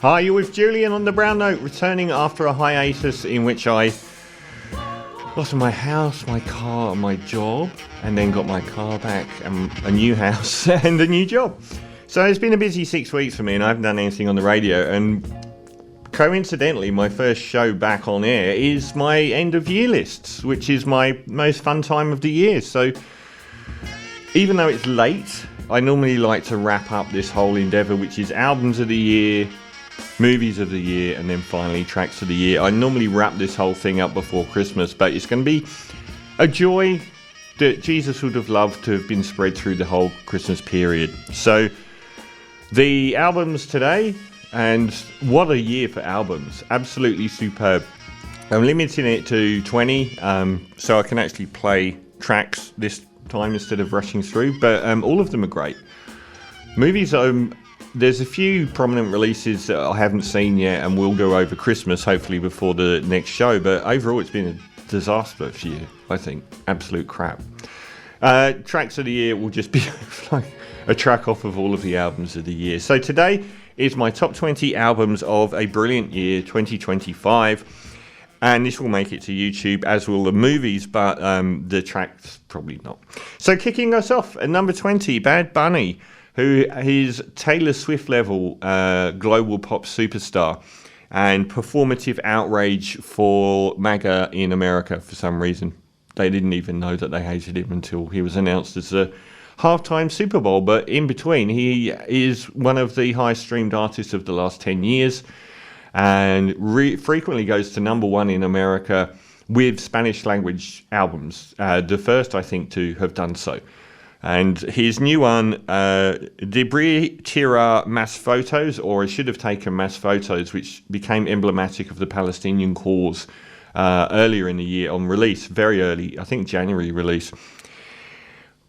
Hi, you're with Julian on the Brown Note, returning after a hiatus in which I lost my house, my car, and my job, and then got my car back and a new house and a new job. So it's been a busy 6 weeks for me, and I haven't done anything on the radio. And coincidentally, my first show back on air is my end of year lists, which is my most fun time of the year. So even though it's late, I normally like to wrap up this whole endeavour, which is albums of the year, movies of the year, and then finally tracks of the year. I normally wrap this whole thing up before Christmas, but it's going to be a joy that Jesus would have loved to have been spread through the whole Christmas period. So the albums today, and what a year for albums, absolutely superb. I'm limiting it to 20, so I can actually play tracks this time instead of rushing through, but all of them are great. Movies, there's a few prominent releases that I haven't seen yet and will go over Christmas, hopefully before the next show, but overall it's been a disastrous year, I think. Absolute crap. Tracks of the year will just be like a track off of all of the albums of the year. So today is my top 20 albums of a brilliant year, 2025, and this will make it to YouTube, as will the movies, but the tracks probably not. So kicking us off at number 20, Bad Bunny, who is Taylor Swift level global pop superstar and performative outrage for MAGA in America for some reason. They didn't even know that they hated him until he was announced as a halftime Super Bowl, but in between, he is one of the highest streamed artists of the last 10 years and frequently goes to number one in America with Spanish language albums, the first, I think, to have done so. And his new one, Debrí Tira Más Fotos, or I should have taken mass photos, which became emblematic of the Palestinian cause earlier in the year on release, very early, I think January release.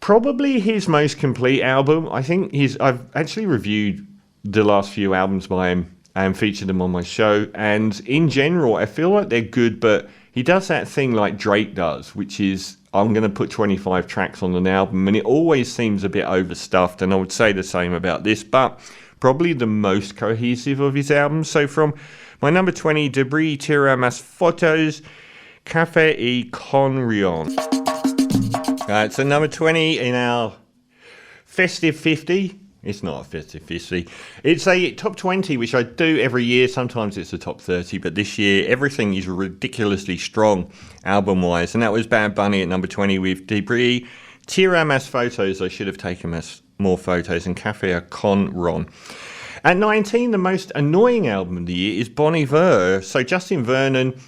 Probably his most complete album. I think I've actually reviewed the last few albums by him and featured them on my show. And in general, I feel like they're good, but he does that thing like Drake does, which is, I'm going to put 25 tracks on an album, and it always seems a bit overstuffed, and I would say the same about this, but probably the most cohesive of his albums. So from my number 20, Debrí Tira Más Fotos, Café y con Rion. So number 20 in our festive 50. It's not a festive 50. It's a top 20, which I do every year. Sometimes it's a top 30, but this year everything is ridiculously strong album-wise. And that was Bad Bunny at number 20 with Debrí Tira Más Fotos. I should have taken more photos. And Café con Ron. At 19, the most annoying album of the year is Bon Iver. So Justin Vernon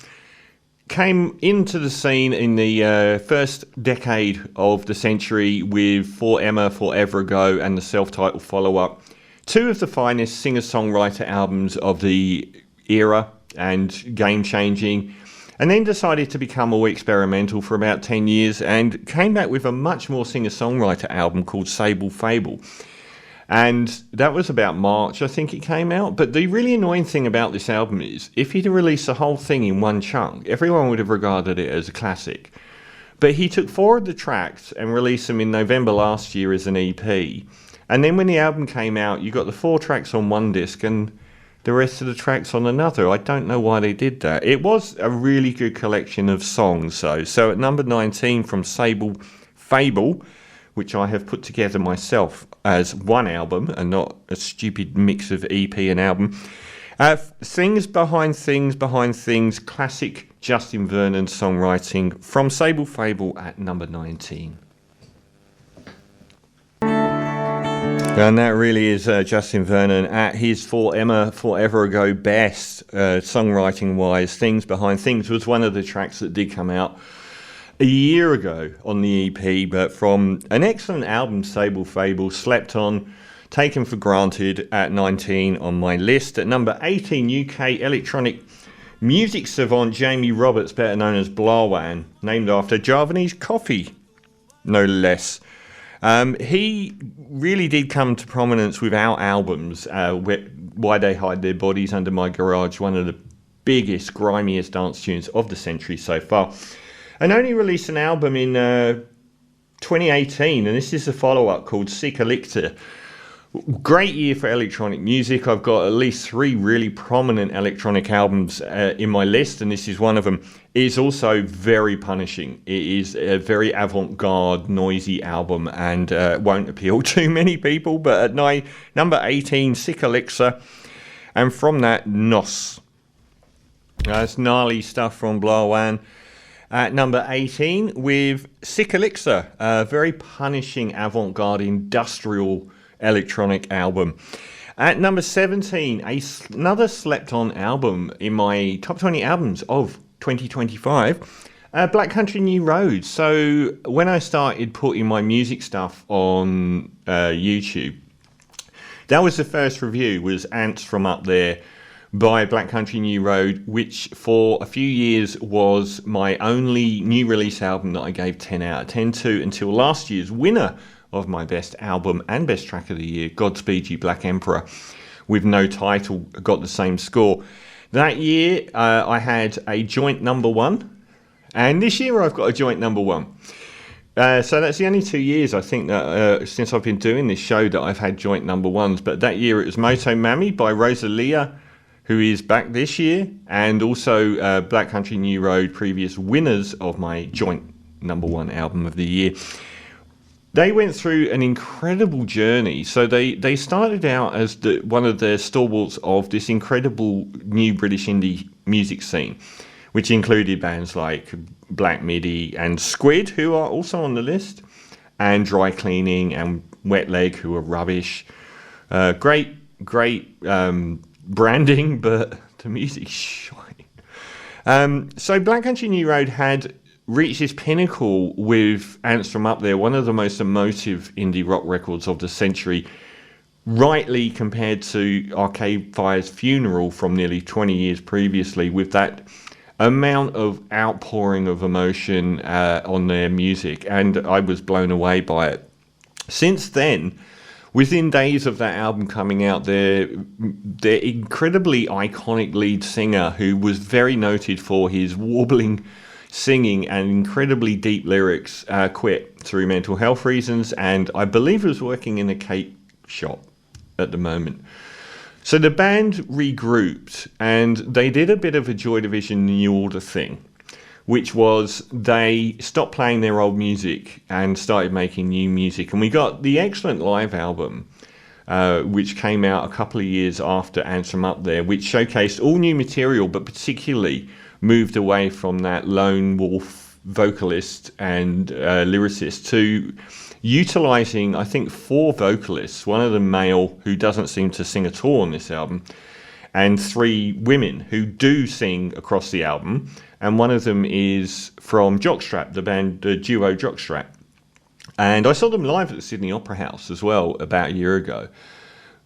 came into the scene in the first decade of the century with For Emma, Forever Ago and the self-titled follow-up. Two of the finest singer-songwriter albums of the era and game-changing. And then decided to become more experimental for about 10 years and came back with a much more singer-songwriter album called Sable Fable. And that was about March, I think it came out. But the really annoying thing about this album is, if he'd released the whole thing in one chunk, everyone would have regarded it as a classic. But he took 4 of the tracks and released them in November last year as an EP. And then when the album came out, you got the 4 tracks on one disc and the rest of the tracks on another. I don't know why they did that. It was a really good collection of songs, though. So at number 19 from Sable Fable, which I have put together myself as one album and not a stupid mix of EP and album. Things Behind Things Behind Things, classic Justin Vernon songwriting from Sable Fable at number 19. And that really is Justin Vernon at his For Emma, Forever Ago best, songwriting-wise. Things Behind Things was one of the tracks that did come out a year ago on the EP, but from an excellent album, Sable Fable, Slept On, Taken for Granted at 19 on my list. At number 18, UK electronic music savant Jamie Roberts, better known as Blawan, named after Javanese coffee, no less. He really did come to prominence with our albums, Why They Hide Their Bodies Under My Garage, one of the biggest, grimiest dance tunes of the century so far. And only released an album in 2018, and this is a follow-up called Sick Elixir, Great year for electronic music. I've got at least 3 really prominent electronic albums in my list, and this is one of them. It's also very punishing. It is a very avant-garde, noisy album, and won't appeal to many people. But at number 18, Sick Elixir, and from that, Nos. That's gnarly stuff from Blawan. At number 18, with Sick Elixir, a very punishing avant-garde industrial electronic album. At number 17, another slept-on album in my top 20 albums of 2025, Black Country New Road. So when I started putting my music stuff on YouTube, that was the first review, was Ants from Up There by Black Country New Road, which for a few years was my only new release album that I gave 10 out of 10 to, until last year's winner of my best album and best track of the year, Godspeed You Black Emperor, with No Title, got the same score. That year I had a joint number 1, and this year I've got a joint number 1. So that's the only 2 years, I think, that since I've been doing this show, that I've had joint number 1s. But that year it was Moto Mami by Rosalia, who is back this year, and also Black Country New Road, previous winners of my joint number 1 album of the year. They went through an incredible journey. So they started out as one of the stalwarts of this incredible new British indie music scene, which included bands like Black Midi and Squid, who are also on the list, and Dry Cleaning and Wet Leg, who are rubbish. Great branding, but the music's shite. So Black Country New Road had reached its pinnacle with Ants from Up There, one of the most emotive indie rock records of the century, rightly compared to Arcade Fire's Funeral from nearly 20 years previously, with that amount of outpouring of emotion on their music, and I was blown away by it. Since then, within days of that album coming out, their incredibly iconic lead singer, who was very noted for his warbling singing and incredibly deep lyrics, quit through mental health reasons, and I believe was working in a cake shop at the moment. So the band regrouped, and they did a bit of a Joy Division New Order thing, which was they stopped playing their old music and started making new music. And we got the excellent live album, which came out a couple of years after Ants from Up There, which showcased all new material, but particularly moved away from that lone wolf vocalist and lyricist to utilising, I think, 4 vocalists, one of them male who doesn't seem to sing at all on this album, and 3 women who do sing across the album, and one of them is from Jockstrap, the band, the duo Jockstrap. And I saw them live at the Sydney Opera House as well about a year ago,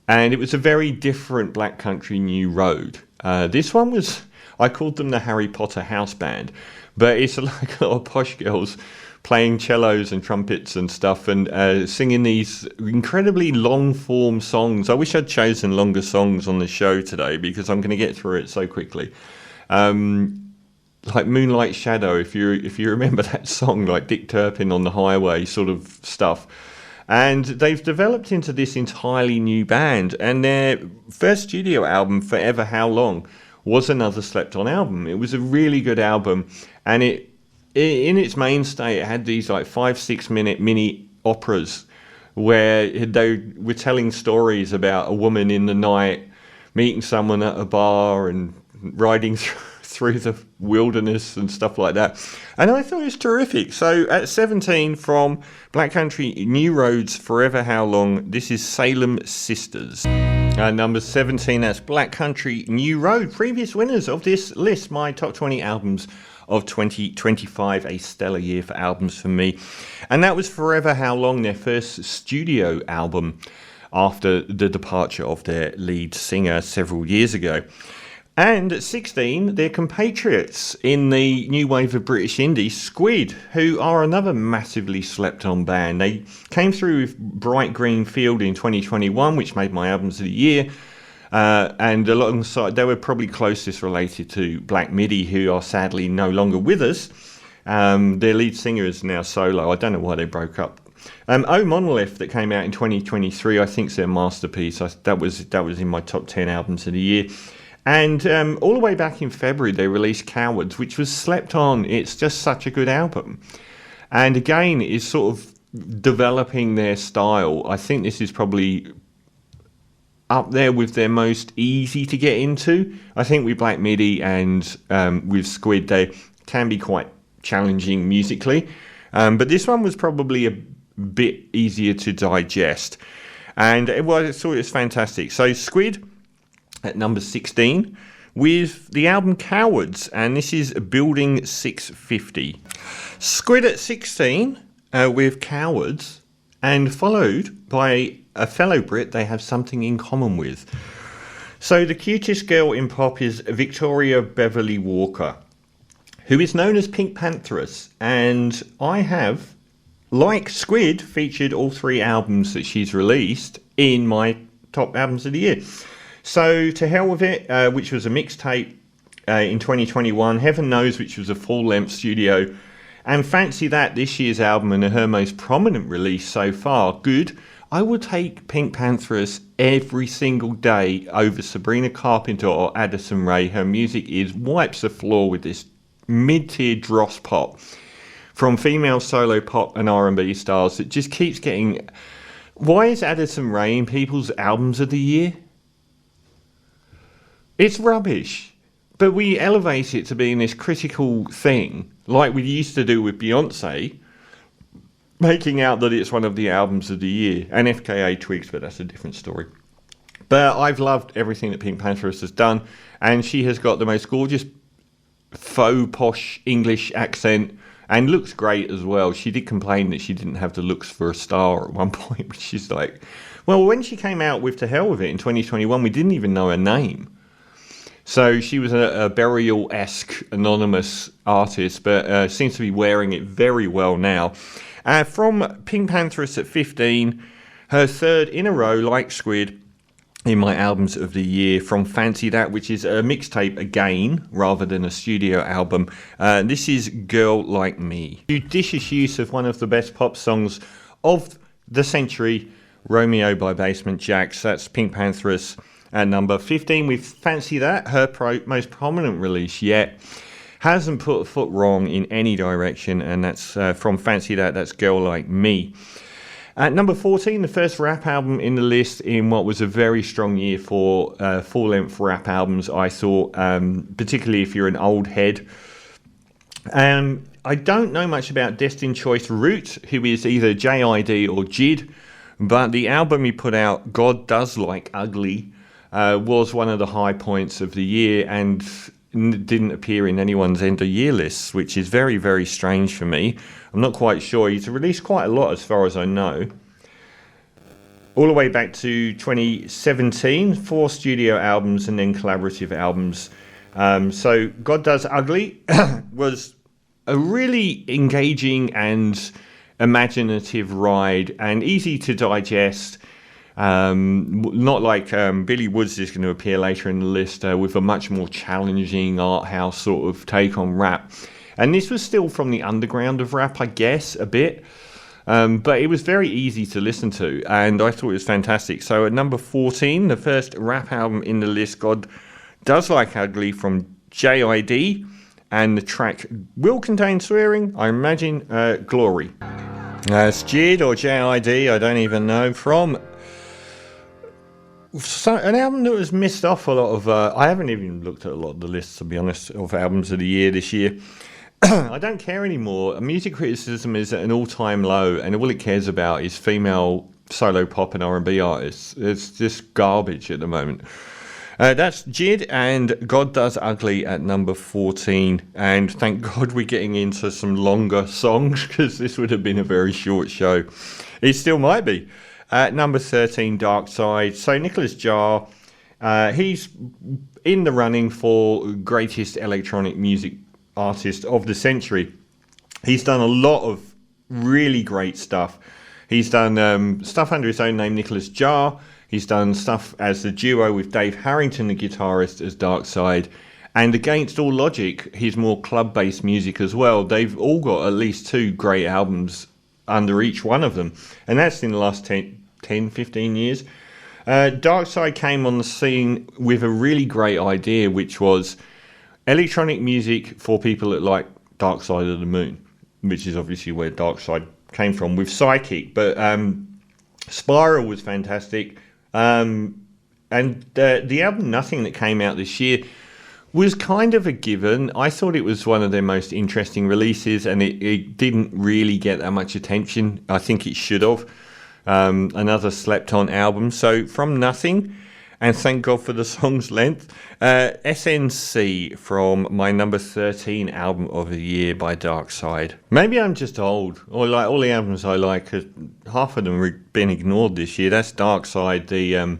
and it was a very different Black Country New Road. This one was, I called them the Harry Potter house band, but it's like a lot of posh girls playing cellos and trumpets and stuff, and singing these incredibly long-form songs. I wish I'd chosen longer songs on the show today, because I'm going to get through it so quickly. Like Moonlight Shadow, if you remember that song, like Dick Turpin on the Highway sort of stuff. And they've developed into this entirely new band, and their first studio album, Forever How Long, was another slept-on album. It was a really good album, and in its mainstay, it had these like 5-6 minute mini operas where they were telling stories about a woman in the night meeting someone at a bar and riding through the wilderness and stuff like that. And I thought it was terrific. So at 17, from Black Country New Road's Forever How Long, this is Salem Sisters. Number 17, that's Black Country New Road. Previous winners of this list, my top 20 albums of 2025, a stellar year for albums for me. And that was Forever How Long, their first studio album after the departure of their lead singer several years ago. And at 16, their compatriots in the new wave of British indie, Squid, who are another massively slept-on band. They came through with Bright Green Field in 2021, which made my albums of the year. And alongside, they were probably closest related to Black Midi, who are sadly no longer with us. Their lead singer is now solo. I don't know why they broke up. Oh Monolith that came out in 2023, I think, is their masterpiece. That was in my top 10 albums of the year. And all the way back in February, they released Cowards, which was slept on. It's just such a good album. And again, is sort of developing their style. I think this is probably up there with their most easy to get into. I think with Black Midi and with Squid, they can be quite challenging musically. But this one was probably a bit easier to digest. And I thought it was fantastic. So Squid at number 16 with the album Cowards, and this is Building 650. Squid at 16 with Cowards, and followed by a fellow Brit they have something in common with. So the cutest girl in pop is Victoria Beverly Walker, who is known as Pink Pantheress, and I have, like Squid, featured all 3 albums that she's released in my top albums of the year. So To Hell With It, which was a mixtape in 2021, Heaven Knows, which was a full-length studio, and Fancy That, this year's album and her most prominent release so far, Good. I would take Pink Pantheress every single day over Sabrina Carpenter or Addison Rae. Her music wipes the floor with this mid-tier dross pop from female solo pop and R&B stars that just keeps getting... Why is Addison Rae in people's albums of the year? It's rubbish, but we elevate it to being this critical thing, like we used to do with Beyonce, making out that it's one of the albums of the year, and FKA Twigs, but that's a different story. But I've loved everything that Pink Pantheress has done, and she has got the most gorgeous faux posh English accent, and looks great as well. She did complain that she didn't have the looks for a star at one point, which is like, well, when she came out with To Hell With It in 2021, we didn't even know her name. So she was a Burial-esque anonymous artist, but seems to be wearing it very well now. From Pink Pantheress at 15, her third in a row, like Squid, in my albums of the year, from Fancy That, which is a mixtape again, rather than a studio album. This is Girl Like Me. Judicious use of one of the best pop songs of the century, Romeo by Basement Jaxx. That's Pink Pantheress at number 15 with Fancy That, her most prominent release yet. Hasn't put a foot wrong in any direction, and that's from Fancy That, that's Girl Like Me. At number 14, the first rap album in the list in what was a very strong year for full-length rap albums, I thought, particularly if you're an old head. I don't know much about Destined Choice Root, who is either JID or JID, but the album he put out, God Does Like Ugly, was one of the high points of the year and didn't appear in anyone's end of year lists, which is very, very strange for me. I'm not quite sure. He's released quite a lot as far as I know. All the way back to 2017, 4 studio albums and then collaborative albums. So God Does Ugly was a really engaging and imaginative ride and easy to digest. Not like Billy Woods is going to appear later in the list with a much more challenging art house sort of take on rap. And this was still from the underground of rap, I guess, a bit. But it was very easy to listen to, and I thought it was fantastic. So at number 14, the first rap album in the list, God Does Like Ugly from JID, and the track will contain swearing, I imagine, Glory. It's JID or JID, I don't even know, from... So, an album that was missed off a lot of... I haven't even looked at a lot of the lists, to be honest, of albums of the year this year. I don't care anymore. Music criticism is at an all-time low, and all it cares about is female solo pop and R&B artists. It's just garbage at the moment. That's JID and God Does Ugly at number 14. And thank God we're getting into some longer songs, because this would have been a very short show. It still might be. At number 13, Dark Side. So Nicolas Jaar, he's in the running for greatest electronic music artist of the century. He's done a lot of really great stuff. He's done stuff under his own name, Nicolas Jaar. He's done stuff as a duo with Dave Harrington, the guitarist, as Dark Side. And Against All Logic, his more club-based music as well. They've all got at least 2 great albums under each one of them. And that's in the last 10, 15 years. Darkside came on the scene with a really great idea, which was electronic music for people that like Dark Side of the Moon, which is obviously where Darkside came from with Psychic. But Spiral was fantastic. And the album Nothing that came out this year was kind of a given. I thought it was one of their most interesting releases, and it didn't really get that much attention. I think it should have. Another slept-on album. So from Nothing, and thank God for the song's length, SNC from my number 13 album of the year by Darkside. Maybe I'm just old, or like all the albums I like, half of them have been ignored this year. That's Darkside, the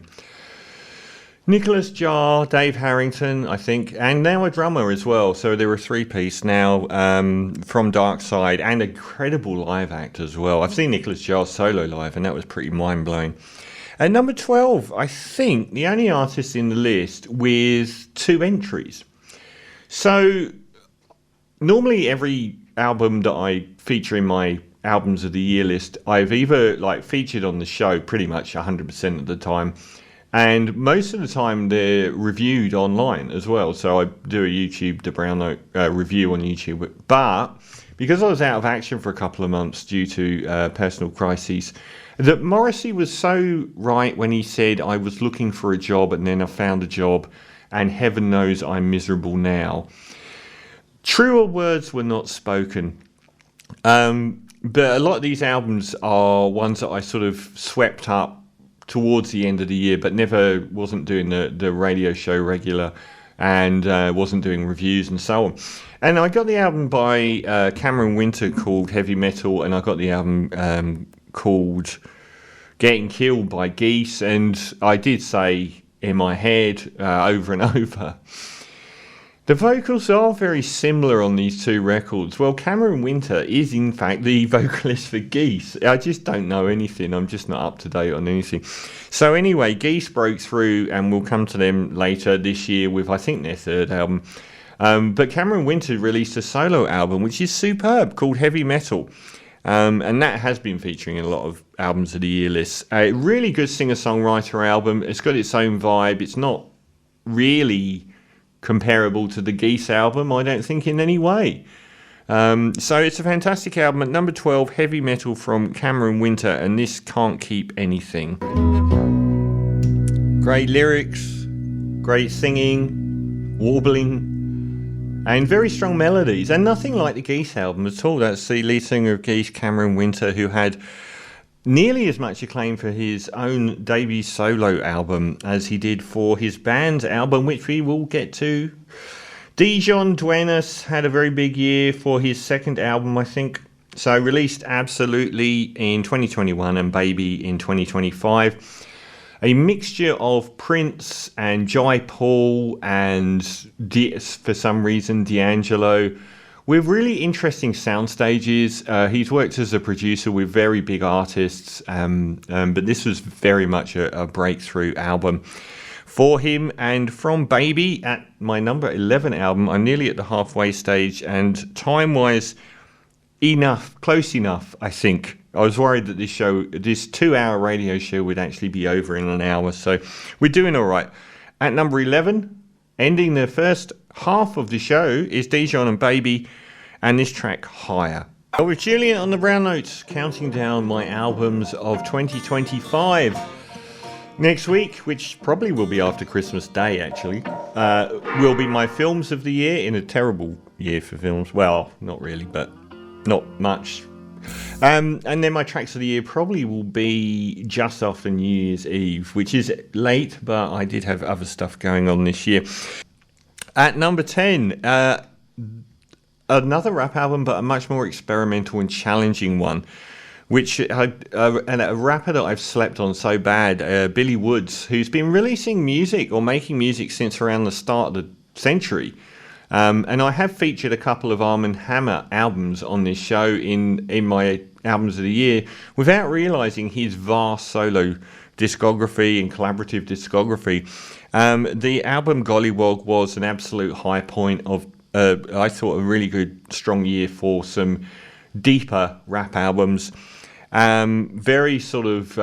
Nicholas Jar, Dave Harrington, I think, and now a drummer as well. So they're a three-piece now from Darkside, and an incredible live act as well. I've seen Nicholas Jar solo live, and that was pretty mind-blowing. At number 12, I think, the only artist in the list with 2 entries. So normally every album that I feature in my albums of the year list, I've either like featured on the show pretty much 100% of the time, and most of the time they're reviewed online as well. So I do a YouTube, the Brown Note review on YouTube. But because I was out of action for a couple of months due to personal crises, that Morrissey was so right when he said I was looking for a job and then I found a job, and heaven knows I'm miserable now. Truer words were not spoken. But a lot of these albums are ones that I sort of swept up towards the end of the year, but wasn't doing the radio show regular, and wasn't doing reviews and so on. And I got the album by Cameron Winter called Heavy Metal, and I got the album called Getting Killed by Geese, and I did say in my head over and over, the vocals are very similar on these 2 records. Well, Cameron Winter is in fact the vocalist for Geese. I just don't know anything. I'm just not up to date on anything. So anyway, Geese broke through, and we'll come to them later this year with, I think, their 3rd album. But Cameron Winter released a solo album, which is superb, called Heavy Metal. And that has been featuring in a lot of albums of the year lists. A really good singer-songwriter album. It's got its own vibe. It's not really comparable to the Geese album, I don't think, in any way. So it's a fantastic album. At number 12, Heavy Metal from Cameron Winter, and this Can't Keep Anything. Great lyrics, great singing, warbling, and very strong melodies, and nothing like the Geese album at all. That's the lead singer of Geese, Cameron Winter, who had nearly as much acclaim for his own debut solo album as he did for his band's album, which we will get to. Dijon Duenas had a very big year for his 2nd album, I think. So released Absolutely in 2021 and Baby in 2025. A mixture of Prince and Jai Paul and, for some reason, D'Angelo, with really interesting sound stages. He's worked as a producer with very big artists, but this was very much a breakthrough album for him. And from Baby, at my number 11 album, I'm nearly at the halfway stage, and time-wise, close enough, I think. I was worried that this 2-hour radio show would actually be over in an hour, so we're doing all right. At number 11, ending the first half of the show, is Dijon and Baby, and this track, Higher. With Julian on the Brown Notes, counting down my albums of 2025. Next week, which probably will be after Christmas Day, actually, will be my films of the year, in a terrible year for films. Well, not really, but not much. And then my tracks of the year probably will be just after New Year's Eve, which is late, but I did have other stuff going on this year. At number 10, another rap album, but a much more experimental and challenging one, which and a rapper that I've slept on so bad, Billy Woods, who's been releasing music or making music since around the start of the century. And I have featured a couple of Arm & Hammer albums on this show in my albums of the year without realising his vast solo discography and collaborative discography. The album Gollywog was an absolute high point of, I thought, a really good, strong year for some deeper rap albums. Very sort of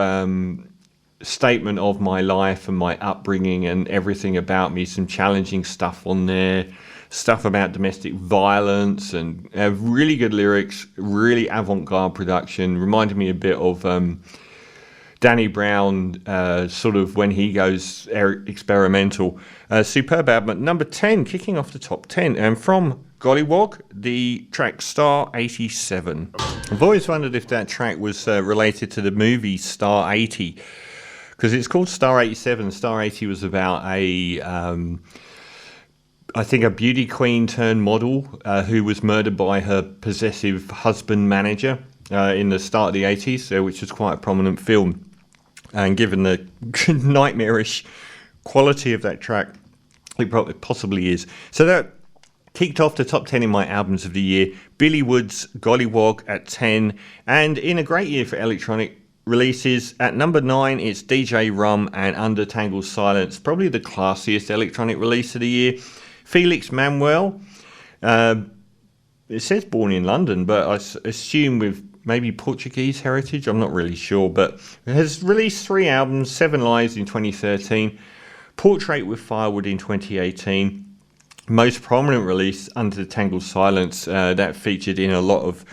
statement of my life and my upbringing and everything about me. Some challenging stuff on there, stuff about domestic violence, and really good lyrics, really avant-garde production. Reminded me a bit of Danny Brown, sort of when he goes experimental. Superb album at number 10, kicking off the top 10. And from Gollywog, the track Star 87. I've always wondered if that track was related to the movie Star 80, because it's called Star 87. Star 80 was about I think a beauty queen turned model who was murdered by her possessive husband manager in the start of the 80s, which was quite a prominent film. And given the nightmarish quality of that track, it probably possibly is. So that kicked off the top 10 in my albums of the year. Billy Wood's Gollywog at 10. And in a great year for electronic releases, at number 9, it's DJ Rum and Under Tangled Silence. Probably the classiest electronic release of the year. Felix Manuel. It says born in London, but I assume with maybe Portuguese heritage, I'm not really sure, but it has released 3 albums, 7 Lives in 2013, Portrait with Firewood in 2018, most prominent release, Under the Tangled Silence, that featured in a lot of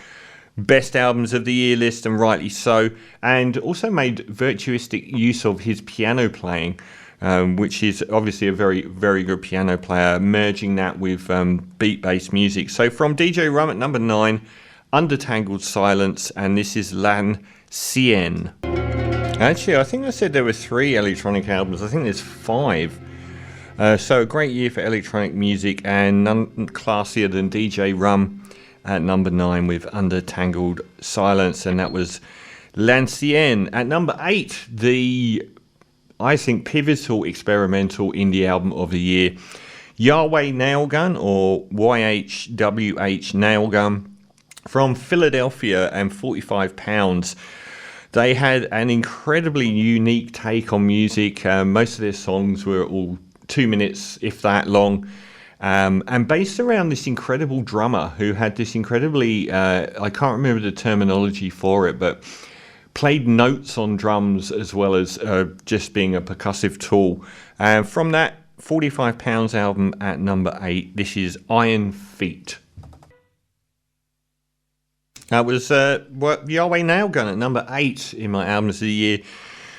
best albums of the year list, and rightly so, and also made virtuistic use of his piano playing, which is obviously a very, very good piano player, merging that with beat-based music. So from DJ Rum at number 9, Under Tangled Silence, and this is L'Ancienne. Actually, I think I said there were 3 electronic albums. I think there's 5. So a great year for electronic music, and none classier than DJ Rum at number 9 with Under Tangled Silence, and that was L'Ancienne. At number 8, the, I think, pivotal experimental indie album of the year, Yahweh Nailgun, or YHWH Nailgun, from Philadelphia and 45 Pounds. They had an incredibly unique take on music. Most of their songs were all 2 minutes, if that, long, and based around this incredible drummer who had this incredibly, I can't remember the terminology for it, but played notes on drums as well as just being a percussive tool. From that 45 Pounds album at number 8, this is Iron Feet. That was Yahweh Nailgun at number 8 in my albums of the year,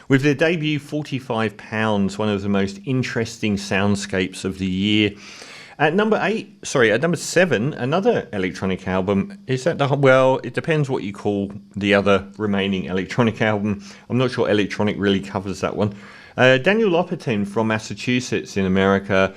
with their debut 45 Pounds, one of the most interesting soundscapes of the year. At number 7, another electronic album. Is that well, it depends what you call the other remaining electronic album. I'm not sure electronic really covers that one. Daniel Lopatin from Massachusetts in America,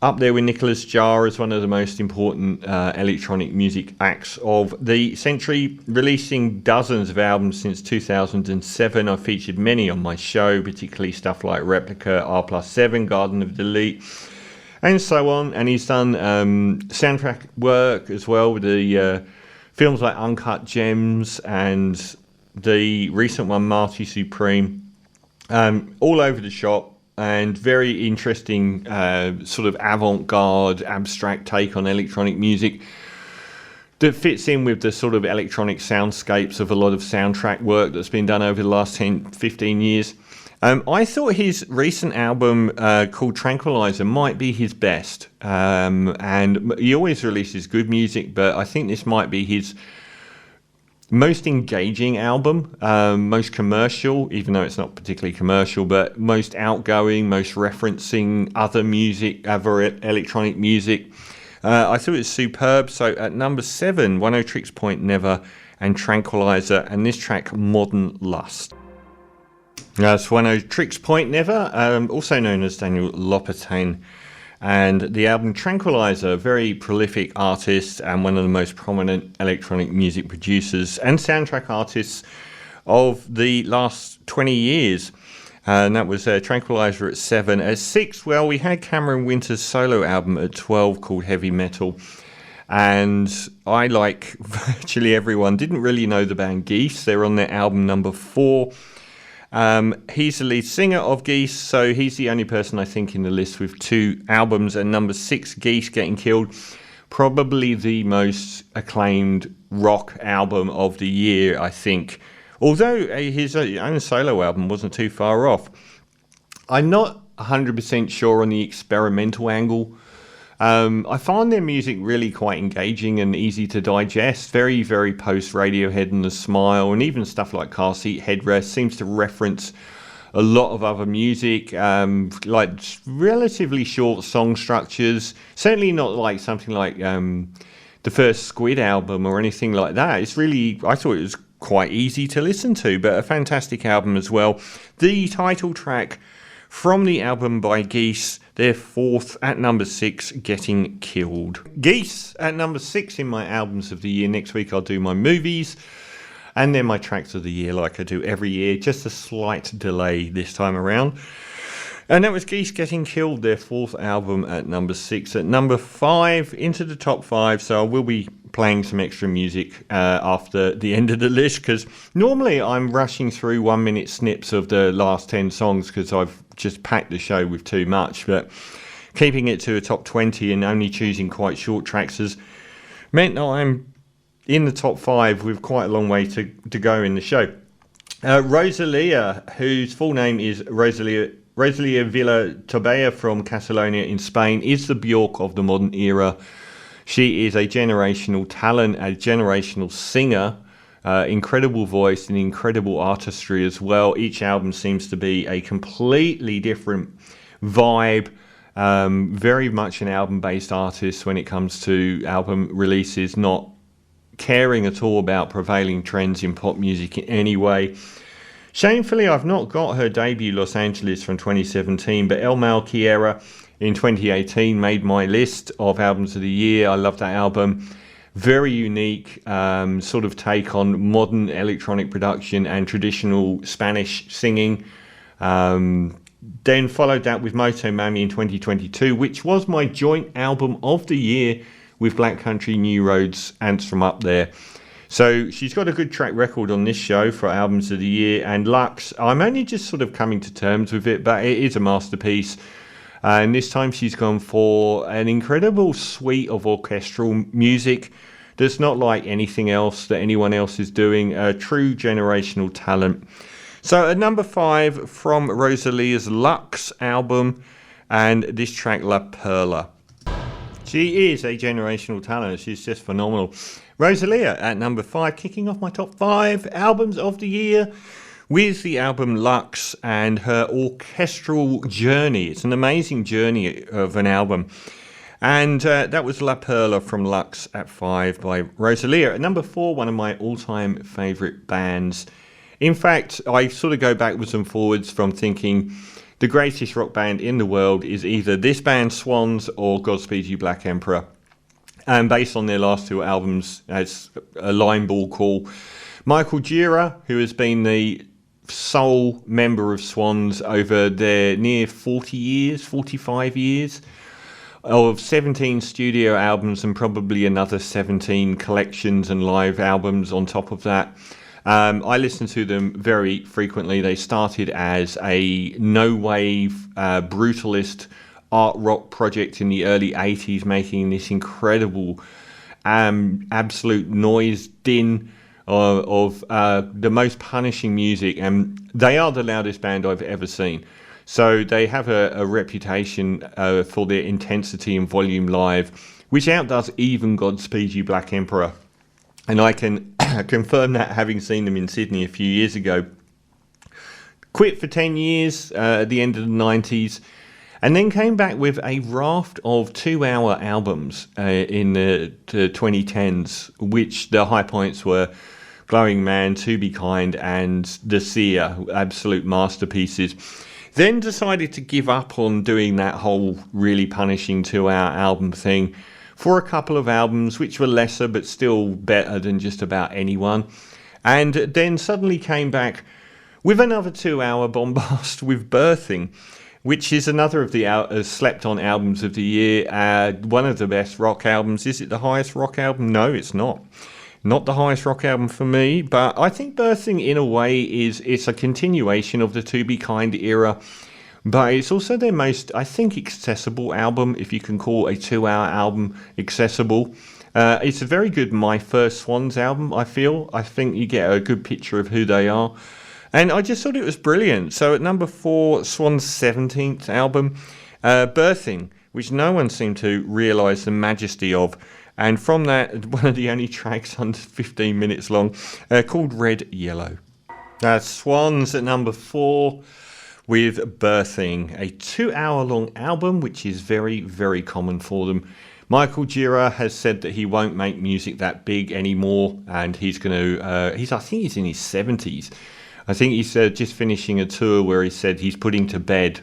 up there with Nicholas Jar as one of the most important electronic music acts of the century, releasing dozens of albums since 2007. I've featured many on my show, particularly stuff like Replica, R+7, Garden of Delete, and so on. And he's done soundtrack work as well with the films like Uncut Gems and the recent one, Marty Supreme. All over the shop. And very interesting sort of avant-garde, abstract take on electronic music that fits in with the sort of electronic soundscapes of a lot of soundtrack work that's been done over the last 10, 15 years. I thought his recent album called Tranquilizer might be his best. And he always releases good music, but I think this might be his most engaging album, most commercial, even though it's not particularly commercial, but most outgoing, most referencing other music, other electronic music. I thought it was superb. So at number 7, Oneohtrix Point Never and Tranquilizer, and this track, Modern Lust. That's Oneohtrix Point Never, also known as Daniel Lopatin. And the album Tranquilizer, very prolific artist and one of the most prominent electronic music producers and soundtrack artists of the last 20 years. And that was Tranquilizer at 7. At 6, well, we had Cameron Winter's solo album at 12 called Heavy Metal. And I, like virtually everyone, didn't really know the band Geese. They're on their album number 4. He's the lead singer of Geese, so he's the only person I think in the list with 2 albums. And number 6, Geese Getting Killed, Probably the most acclaimed rock album of the year, I think. Although his own solo album wasn't too far off. I'm not 100% sure on the experimental angle. I find their music really quite engaging and easy to digest. Very, very post Radiohead and The Smile, and even stuff like Car Seat Headrest seems to reference a lot of other music, like relatively short song structures. Certainly not like something like the first Squid album or anything like that. It's really, I thought it was quite easy to listen to, but a fantastic album as well. The title track from the album by Geese, their fourth at number 6, Getting Killed. Geese at number 6 in my albums of the year. Next week I'll do my movies and then my tracks of the year like I do every year. Just a slight delay this time around. And that was Geese Getting Killed, their fourth album at number 6. At number 5, into the top 5, so I will be playing some extra music after the end of the list, because normally I'm rushing through 1 minute snips of the last 10 songs because I've just packed the show with too much, but keeping it to a top 20 and only choosing quite short tracks has meant that I'm in the top 5 with quite a long way to go in the show. Rosalia, whose full name is Rosalia Villa Tobella from Catalonia in Spain, is the Bjork of the modern era. She is a generational talent, a generational singer, incredible voice and incredible artistry as well. Each album seems to be a completely different vibe. Very much an album-based artist when it comes to album releases, not caring at all about prevailing trends in pop music in any way. Shamefully, I've not got her debut Los Angeles from 2017, but El Mal Quiera in 2018 made my list of albums of the year. I love that album. Very unique sort of take on modern electronic production and traditional Spanish singing. Then followed that with Motomami in 2022, which was my joint album of the year with Black Country New Roads, Ants from Up There. So she's got a good track record on this show for albums of the year. And Lux, I'm only just sort of coming to terms with it, but it is a masterpiece. And this time she's gone for an incredible suite of orchestral music that's not like anything else that anyone else is doing. A true generational talent. So at number 5 from Rosalia's Lux album, and this track La Perla. She is a generational talent. She's just phenomenal. Rosalia at number 5, kicking off my top 5 albums of the year with the album Lux and her orchestral journey. It's an amazing journey of an album. And that was La Perla from Lux at 5 by Rosalia. At number 4, one of my all-time favourite bands. In fact, I sort of go backwards and forwards from thinking the greatest rock band in the world is either this band, Swans, or Godspeed You Black Emperor. And based on their last 2 albums, as a line ball call, Michael Gira, who has been the sole member of Swans over their near 40 years, 45 years, of 17 studio albums and probably another 17 collections and live albums on top of that. I listen to them very frequently. They started as a no-wave, brutalist art rock project in the early 80s, making this incredible absolute noise din of the most punishing music. And they are the loudest band I've ever seen. So they have a reputation for their intensity and volume live, which outdoes even Godspeed You Black Emperor. And I can confirm that, having seen them in Sydney a few years ago. Quit for 10 years at the end of the 90s, and then came back with a raft of 2-hour albums in the 2010s, which the high points were Glowing Man, To Be Kind, and The Seer, absolute masterpieces. Then decided to give up on doing that whole really punishing 2-hour album thing for a couple of albums which were lesser but still better than just about anyone, and then suddenly came back with another 2-hour bombast with Birthing, which is another of the slept on albums of the year. One of the best rock albums. Is it the highest rock album? No, it's not the highest rock album for me, but I think Birthing in a way it's a continuation of the To Be Kind era, but it's also their most, I think, accessible album, if you can call a 2-hour album accessible. It's a very good My First Swans album, I feel. I think you get a good picture of who they are. And I just thought it was brilliant. So at number 4, Swan's 17th album, Birthing, which no one seemed to realise the majesty of. And from that, one of the only tracks under 15 minutes long, called Red Yellow. Swans at number 4 with Birthing, a 2-hour long album, which is very, very common for them. Michael Gira has said that he won't make music that big anymore, and he's going to, I think he's in his 70s. I think he's just finishing a tour where he said he's putting to bed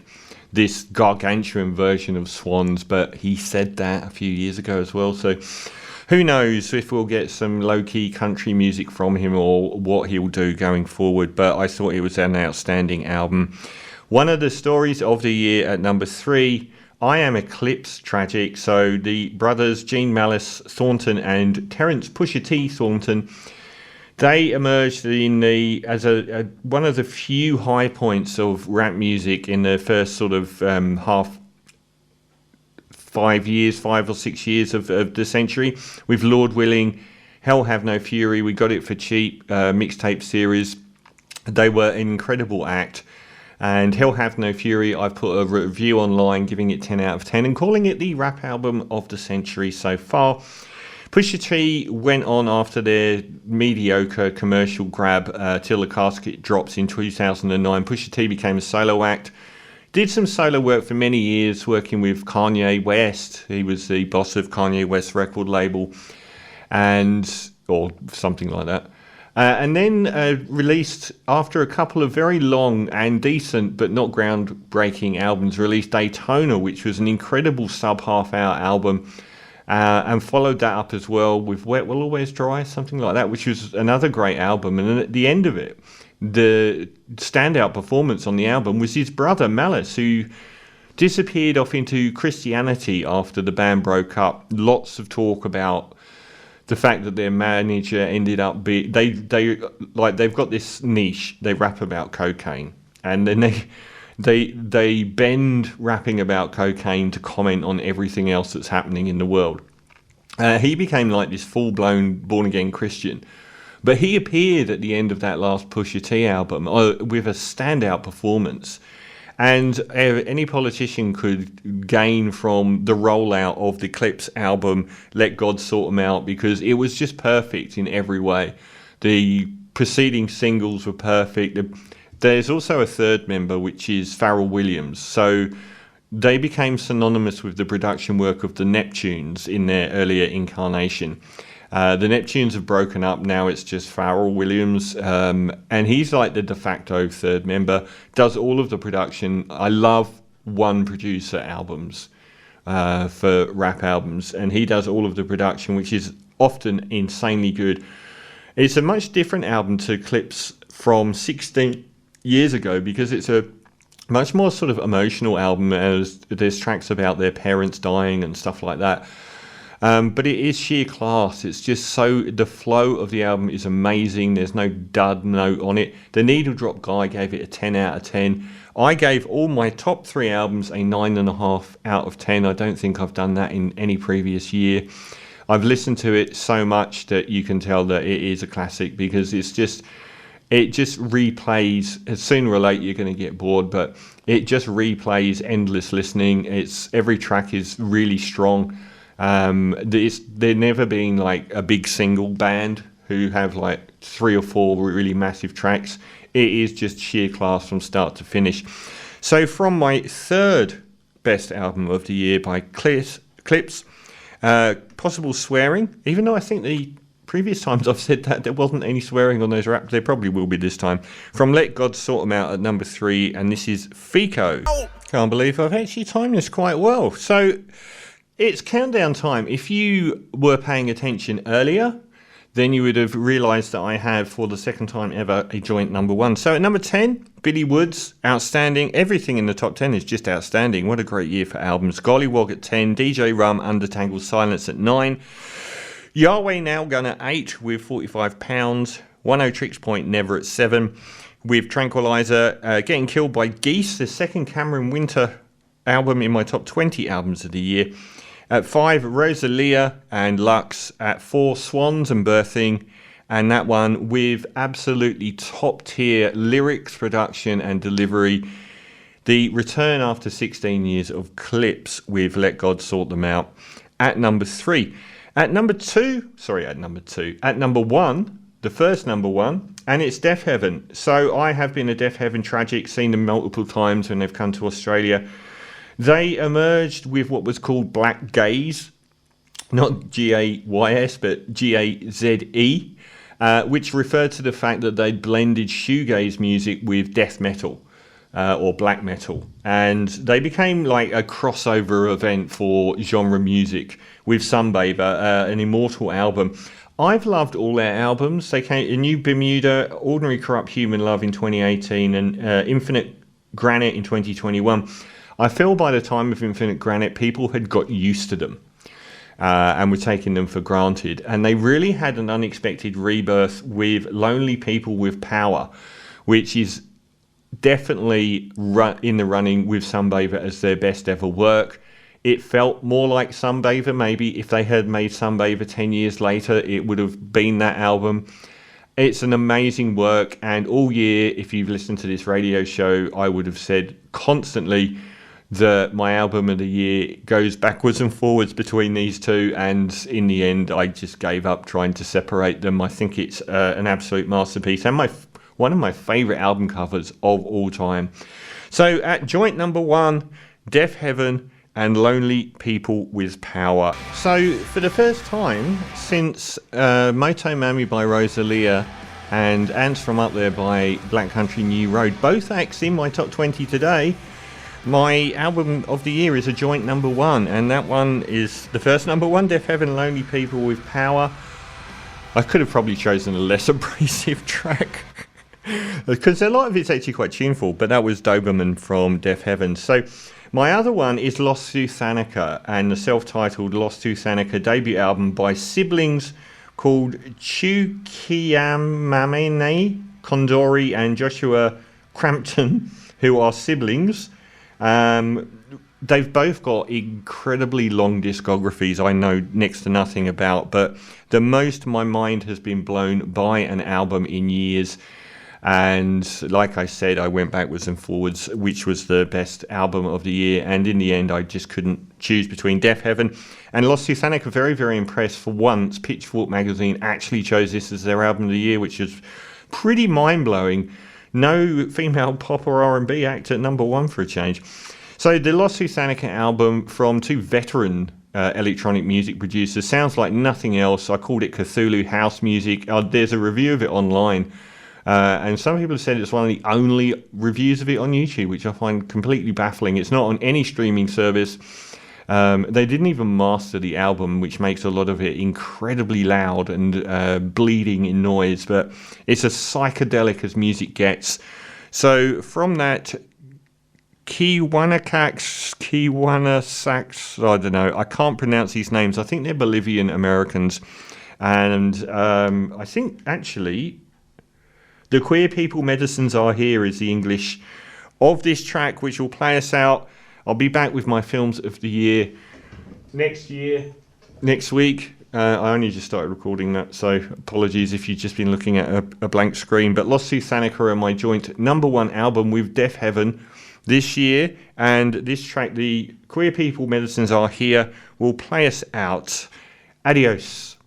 this gargantuan version of Swans, but he said that a few years ago as well. So who knows if we'll get some low-key country music from him or what he'll do going forward. But I thought it was an outstanding album. One of the stories of the year at number 3, I Am Eclipse, tragic. So the brothers Gene Malice Thornton and Terence Pusha T Thornton, they emerged as one of the few high points of rap music in the first sort of 5 or 6 years of the century, with Lord Willing, Hell Have No Fury, We Got It For Cheap, mixtape series. They were an incredible act. And Hell Have No Fury, I've put a review online giving it 10 out of 10 and calling it the rap album of the century so far. Pusha T went on after their mediocre commercial grab Till the Casket Drops in 2009. Pusha T became a solo act. Did some solo work for many years, working with Kanye West. He was the boss of Kanye West's record label, or something like that. And then released, after a couple of very long and decent but not groundbreaking albums, released Daytona, which was an incredible sub-half-hour album. And followed that up as well with Wet Will Always Dry, something like that, which was another great album. And then at the end of it, the standout performance on the album was his brother Malice, who disappeared off into Christianity after the band broke up. Lots of talk about the fact that their manager ended up they've got this niche. They rap about cocaine, and then they bend rapping about cocaine to comment on everything else that's happening in the world. He became like this full-blown born-again Christian. But he appeared at the end of that last Pusha T album with a standout performance. And any politician could gain from the rollout of the Clipse album, Let God Sort 'Em Out, because it was just perfect in every way. The preceding singles were perfect. There's also a third member, which is Pharrell Williams. So they became synonymous with the production work of the Neptunes in their earlier incarnation. The Neptunes have broken up. Now it's just Pharrell Williams. And he's like the de facto third member, does all of the production. I love one producer albums for rap albums. And he does all of the production, which is often insanely good. It's a much different album to Clipse from 16 years ago, because it's a much more sort of emotional album, as there's tracks about their parents dying and stuff like that. But it is sheer class. It's just the flow of the album is amazing. There's no dud note on it. The Needle Drop guy gave it a 10 out of 10. I gave all my top 3 albums a 9.5 out of 10. I don't think I've done that in any previous year. I've listened to it so much that you can tell that it is a classic, because it just replays. Sooner or later you're going to get bored, but it just replays endless listening. Every track is really strong. They've never been like a big single band who have like 3 or 4 really massive tracks. It is just sheer class from start to finish. So from my third best album of the year by Clipse, possible swearing, even though I think the previous times I've said that there wasn't any swearing on those raps, there probably will be this time. From Let God Sort 'Em Out at number 3, and this is Fico. Can't believe I've actually timed this quite well. So it's countdown time. If you were paying attention earlier, then you would have realised that I have, for the second time ever, a joint number 1. So at number 10, Billy Woods, outstanding. Everything in the top 10 is just outstanding. What a great year for albums. Gollywog at 10, DJ Rum, Undertangled Silence at 9. Yahweh Now Gun at 8 with £45. 10 Tricks Point Never at 7. with Tranquilizer, Getting Killed by Geese, the second Cameron Winter album in my top 20 albums of the year. At 5, Rosalia and Lux. At 4, Swans and Birthing. And that one with absolutely top tier lyrics, production and delivery. The return after 16 years of Clips with Let God Sort Them Out. At number 3. At number 1, the first number 1, and it's Deafheaven. So I have been a Deafheaven tragic, seen them multiple times when they've come to Australia. They emerged with what was called Black Gaze, not G-A-Y-S, but G-A-Z-E, which referred to the fact that they'd blended shoegaze music with death metal. Or black metal, and they became like a crossover event for genre music with Sunbather, an immortal album. I've loved all their albums. They came in New Bermuda, Ordinary Corrupt Human Love in 2018, and Infinite Granite in 2021. I feel by the time of Infinite Granite, people had got used to them and were taking them for granted, and they really had an unexpected rebirth with Lonely People with Power, which is definitely in the running with Sunbather as their best ever work. It felt more like Sunbather. Maybe if they had made Sunbather 10 years later, it would have been that album. It's an amazing work, and all year, if you've listened to this radio show, I would have said constantly that my album of the year goes backwards and forwards between these two, and in the end I just gave up trying to separate them. I think it's an absolute masterpiece, and one of my favourite album covers of all time. So at joint number 1, Deafheaven and Lonely People with Power. So for the first time since Moto Mami by Rosalia and Ants From Up There by Black Country New Road, both acts in my top 20 today, my album of the year is a joint number 1, and that one is the first number 1, Deafheaven, Lonely People with Power. I could have probably chosen a less abrasive track, because a lot of it's actually quite tuneful, but that was Doberman from Deafheaven. So my other one is Lost to Thanica, and the self-titled Lost to Thanica debut album by siblings called Chukwuemeka Condori and Joshua Crampton, who are siblings. They've both got incredibly long discographies I know next to nothing about, but the most my mind has been blown by an album in years. And like I said, I went backwards and forwards, which was the best album of the year. And in the end, I just couldn't choose between Deafheaven and Lost to Thanica. Very, very impressed. For once, Pitchfork magazine actually chose this as their album of the year, which is pretty mind-blowing. No female pop or R&B act at number 1 for a change. So the Lost to Thanica album from 2 veteran electronic music producers sounds like nothing else. I called it Cthulhu house music. There's a review of it online. And some people have said it's one of the only reviews of it on YouTube, which I find completely baffling. It's not on any streaming service. They didn't even master the album, which makes a lot of it incredibly loud and bleeding in noise. But it's as psychedelic as music gets. So from that, Kiwanasax, I don't know. I can't pronounce these names. I think they're Bolivian Americans. And I think actually The Queer People Medicines Are Here is the English of this track, which will play us out. I'll be back with my films of the year next week. I only just started recording that, so apologies if you've just been looking at a blank screen. But Lost to Thanica are my joint number 1 album with Deafheaven this year. And this track, The Queer People Medicines Are Here, will play us out. Adios.